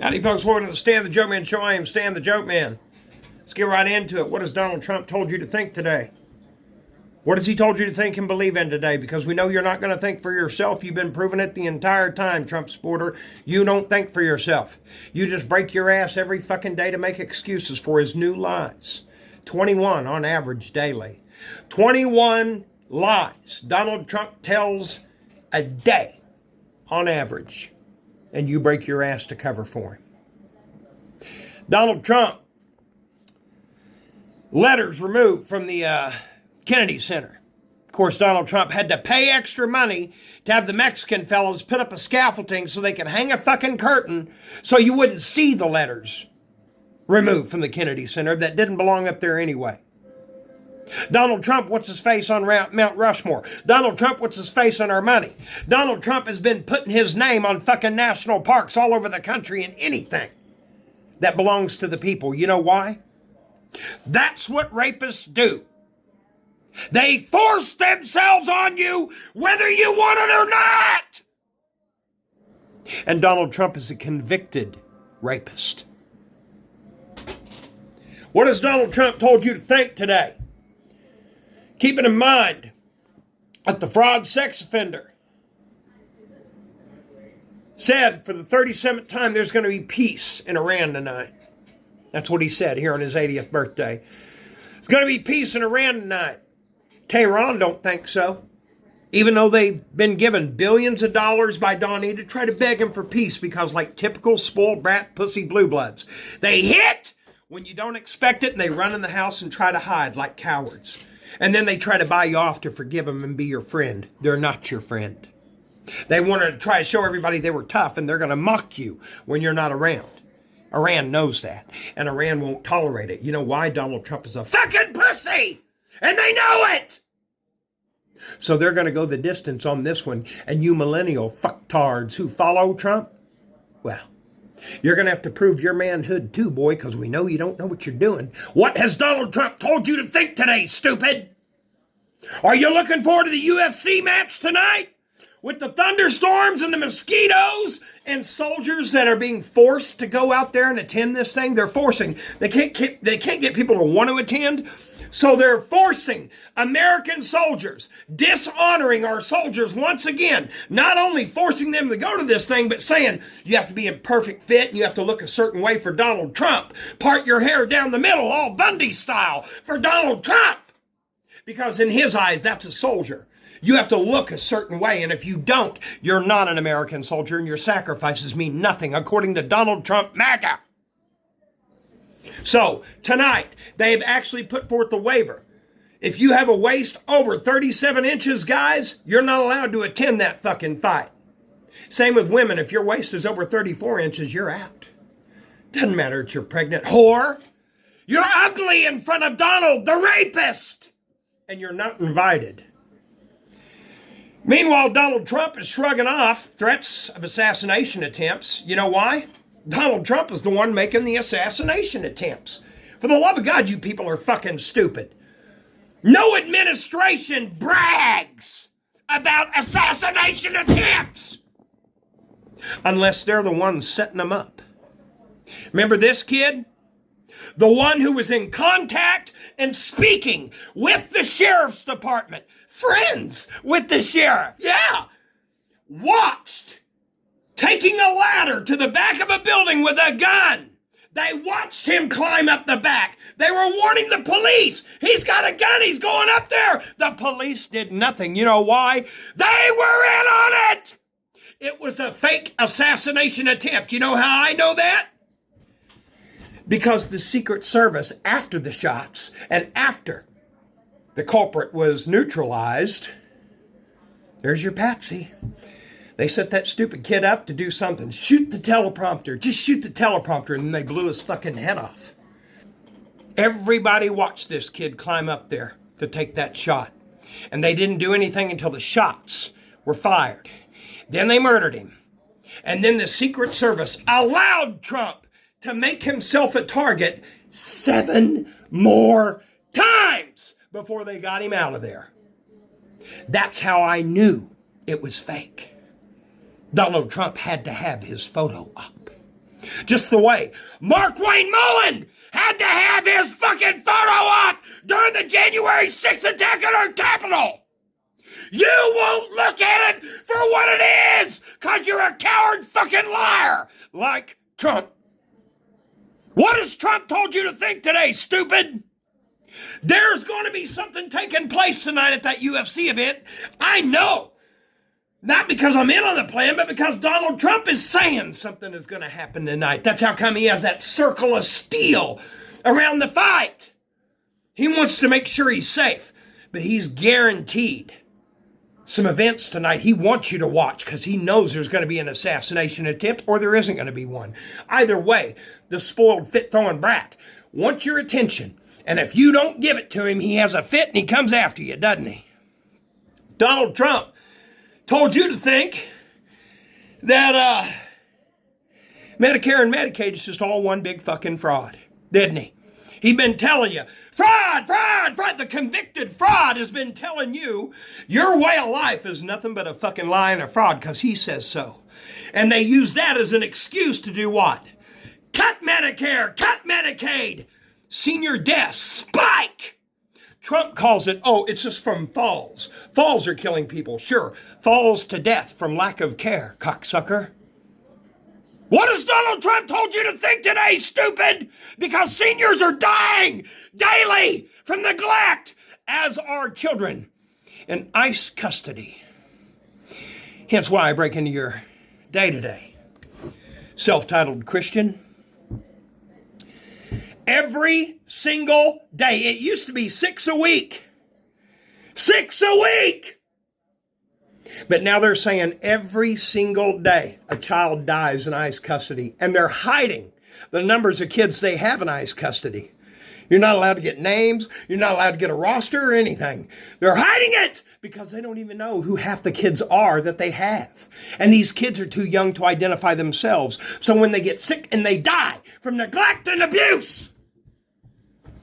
Howdy, folks. Welcome to the Stan the Joke Man Show. I am Stan the Joke Man. Let's get right into it. What has Donald Trump told you to think today? What has he told you to think and believe in today? Because we know you're not going to think for yourself. You've been proving it the entire time, Trump supporter. You don't think for yourself. You just break your ass every fucking day to make excuses for his new lies. 21 on average daily. 21 lies Donald Trump tells a day on average. And you break your ass to cover for him. Donald Trump. Letters removed from the Kennedy Center. Of course, Donald Trump had to pay extra money to have the Mexican fellows put up a scaffolding so they could hang a fucking curtain so you wouldn't see the letters removed from the Kennedy Center that didn't belong up there anyway. Donald Trump wants his face on Mount Rushmore. Donald Trump wants his face on our money. Donald Trump has been putting his name on fucking national parks all over the country and anything that belongs to the people. You know why? That's what rapists do. They force themselves on you whether you want it or not. And Donald Trump is a convicted rapist. What has Donald Trump told you to think today? Keeping in mind that the fraud sex offender said for the 37th time there's going to be peace in Iran tonight. That's what he said here on his 80th birthday. There's going to be peace in Iran tonight. Tehran don't think so. Even though they've been given billions of dollars by Donnie to try to beg him for peace because like typical spoiled brat pussy blue bloods, they hit when you don't expect it and they run in the house and try to hide like cowards. And then they try to buy you off to forgive them and be your friend. They're not your friend. They wanted to try to show everybody they were tough and they're going to mock you when you're not around. Iran knows that. And Iran won't tolerate it. You know why? Donald Trump is a fucking pussy! And they know it! So they're going to go the distance on this one. And you millennial fucktards who follow Trump, well, you're going to have to prove your manhood too, boy, because we know you don't know what you're doing. What has Donald Trump told you to think today, stupid? Are you looking forward to the UFC match tonight? With the thunderstorms and the mosquitoes and soldiers that are being forced to go out there and attend this thing? They're forcing. They can't get people to want to attend. So they're forcing American soldiers, dishonoring our soldiers once again, not only forcing them to go to this thing, but saying you have to be in perfect fit and you have to look a certain way for Donald Trump. Part your hair down the middle, all Bundy style, for Donald Trump. Because in his eyes, that's a soldier. You have to look a certain way, and if you don't, you're not an American soldier, and your sacrifices mean nothing, according to Donald Trump MAGA. So, tonight, they have actually put forth a waiver. If you have a waist over 37 inches, guys, you're not allowed to attend that fucking fight. Same with women. If your waist is over 34 inches, you're out. Doesn't matter if you're pregnant. Whore! You're ugly in front of Donald, the rapist! And you're not invited. Meanwhile, Donald Trump is shrugging off threats of assassination attempts. You know why? Donald Trump is the one making the assassination attempts. For the love of God, you people are fucking stupid. No administration brags about assassination attempts unless they're the ones setting them up. Remember this kid? The one who was in contact and speaking with the sheriff's department. Friends with the sheriff. Yeah. Watched taking a ladder to the back of a building with a gun. They watched him climb up the back. They were warning the police. He's got a gun. He's going up there. The police did nothing. You know why? They were in on it. It was a fake assassination attempt. You know how I know that? Because the Secret Service, after the shots and after the culprit was neutralized, there's your patsy. They set that stupid kid up to do something. Shoot the teleprompter. Just shoot the teleprompter. And then they blew his fucking head off. Everybody watched this kid climb up there to take that shot. And they didn't do anything until the shots were fired. Then they murdered him. And then the Secret Service allowed Trump to make himself a target 7 more times before they got him out of there. That's how I knew it was fake. Donald Trump had to have his photo up. Just the way Mark Wayne Mullen had to have his fucking photo op during the January 6th attack on our Capitol. You won't look at it for what it is because you're a coward fucking liar like Trump. What has Trump told you to think today, stupid? There's going to be something taking place tonight at that UFC event. I know. Not because I'm in on the plan, but because Donald Trump is saying something is going to happen tonight. That's how come he has that circle of steel around the fight. He wants to make sure he's safe, but he's guaranteed some events tonight he wants you to watch because he knows there's going to be an assassination attempt or there isn't going to be one. Either way, the spoiled fit-throwing brat wants your attention. And if you don't give it to him, he has a fit and he comes after you, doesn't he? Donald Trump told you to think that Medicare and Medicaid is just all one big fucking fraud, didn't he? He's been telling you, fraud, fraud, fraud. The convicted fraud has been telling you your way of life is nothing but a fucking lie and a fraud because he says so. And they use that as an excuse to do what? Cut Medicare, cut Medicaid, senior deaths, spike. Trump calls it, oh, it's just from falls. Falls are killing people, sure. Falls to death from lack of care, cocksucker. What has Donald Trump told you to think today, stupid? Because seniors are dying daily from neglect, as are children in ICE custody. Hence why I break into your day today. Self-titled Christian. Every single day. It used to be 6 a week. 6 a week! But now they're saying every single day a child dies in ICE custody. And they're hiding the numbers of kids they have in ICE custody. You're not allowed to get names. You're not allowed to get a roster or anything. They're hiding it because they don't even know who half the kids are that they have. And these kids are too young to identify themselves. So when they get sick and they die from neglect and abuse,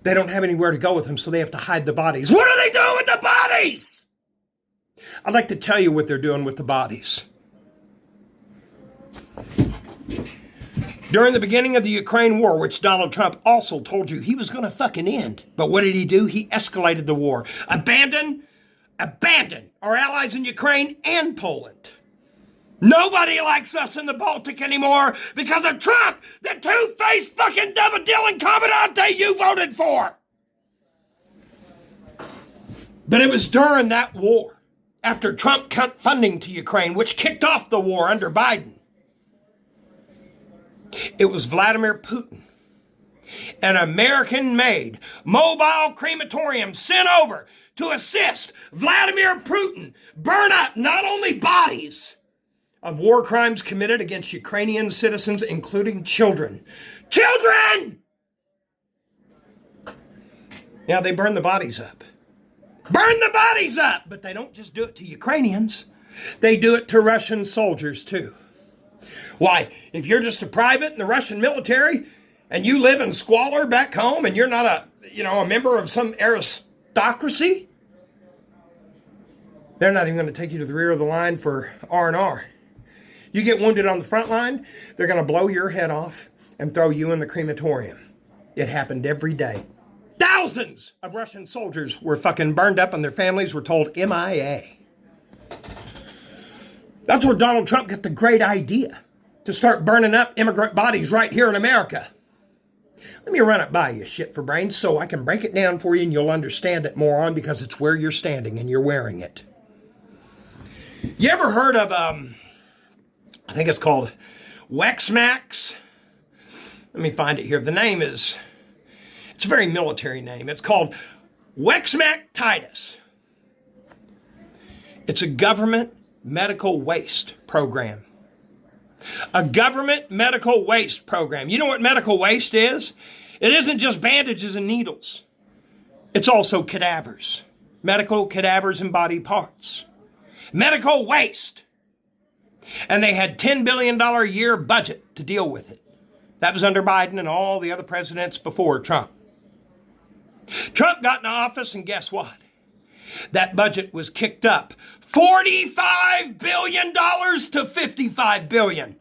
they don't have anywhere to go with them, so they have to hide the bodies. What are they doing with the bodies? I'd like to tell you what they're doing with the bodies. During the beginning of the Ukraine war, which Donald Trump also told you he was going to fucking end. But what did he do? He escalated the war. Abandon our allies in Ukraine and Poland. Nobody likes us in the Baltic anymore because of Trump, the two-faced fucking double-dealing commandante you voted for. But it was during that war, after Trump cut funding to Ukraine, which kicked off the war under Biden. It was Vladimir Putin, an American-made mobile crematorium sent over to assist Vladimir Putin burn up not only bodies of war crimes committed against Ukrainian citizens, including children. Children! Now they burn the bodies up. Burn the bodies up! But they don't just do it to Ukrainians. They do it to Russian soldiers too. Why, if you're just a private in the Russian military and you live in squalor back home and you're not a member of some aristocracy, they're not even going to take you to the rear of the line for R&R. You get wounded on the front line, they're going to blow your head off and throw you in the crematorium. It happened every day. Thousands of Russian soldiers were fucking burned up and their families were told MIA. That's where Donald Trump got the great idea to start burning up immigrant bodies right here in America. Let me run it by you, shit for brains, so I can break it down for you and you'll understand it, moron, because it's where you're standing and you're wearing it. You ever heard of, I think it's called Wexmax? Let me find it here. The name is, it's a very military name. It's called Wexmac-Titus. It's a government medical waste program. A government medical waste program. You know what medical waste is? It isn't just bandages and needles. It's also cadavers. Medical cadavers and body parts. Medical waste. And they had $10 billion a year budget to deal with it. That was under Biden and all the other presidents before Trump. Trump got in office and guess what? That budget was kicked up $45 billion to $55 billion.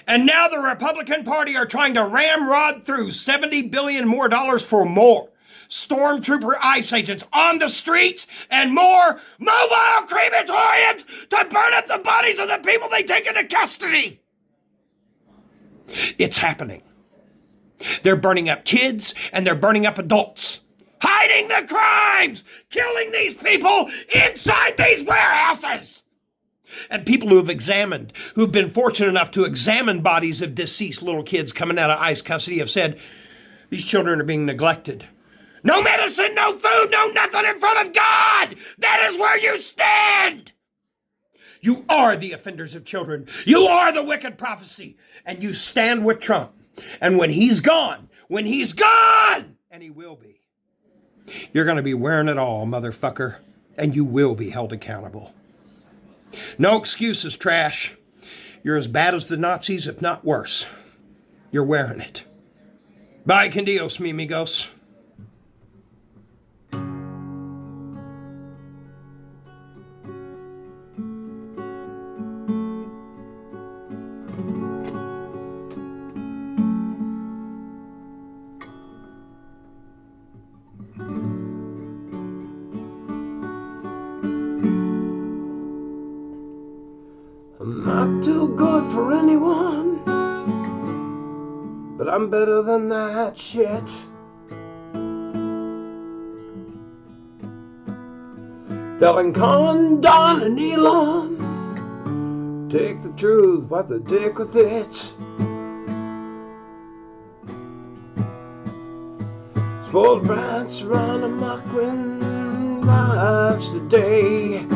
And now the Republican Party are trying to ramrod through $70 billion more for more stormtrooper ICE agents on the streets and more mobile crematoriums to burn up the bodies of the people they take into custody. It's happening. They're burning up kids and they're burning up adults, hiding the crimes, killing these people inside these warehouses. And people who've been fortunate enough to examine bodies of deceased little kids coming out of ICE custody have said, these children are being neglected. No medicine, no food, no nothing in front of God. That is where you stand. You are the offenders of children. You are the wicked prophecy. And you stand with Trump. And when he's gone, and he will be, you're going to be wearing it all, motherfucker. And you will be held accountable. No excuses, trash. You're as bad as the Nazis, if not worse. You're wearing it. Bye, con Dios, mi amigos. I'm not too good for anyone, but I'm better than that shit. Telling Con, Don, and Elon, take the truth, wipe the dick with it. Spoiled brats run amok when life's today.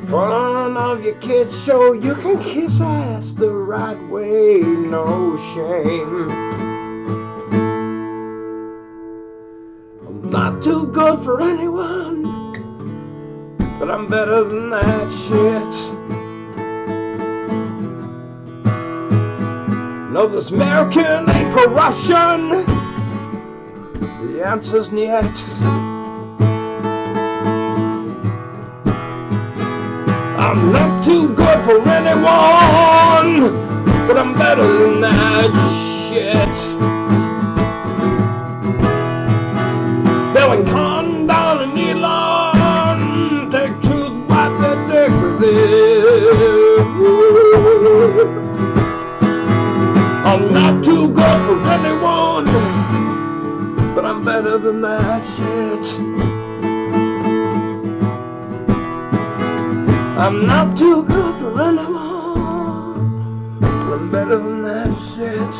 Front of your kids show you can kiss ass the right way, no shame. I'm not too good for anyone, but I'm better than that shit. No, this American ain't pro-Russian. The answer's niet. I'm not too good for anyone, but I'm better than that shit. Telling Con, Don, and Elon, take truth, wipe their dick with it. I'm not too good for anyone, but I'm better than that shit. I'm not too good for anyone, but I'm better than that shit.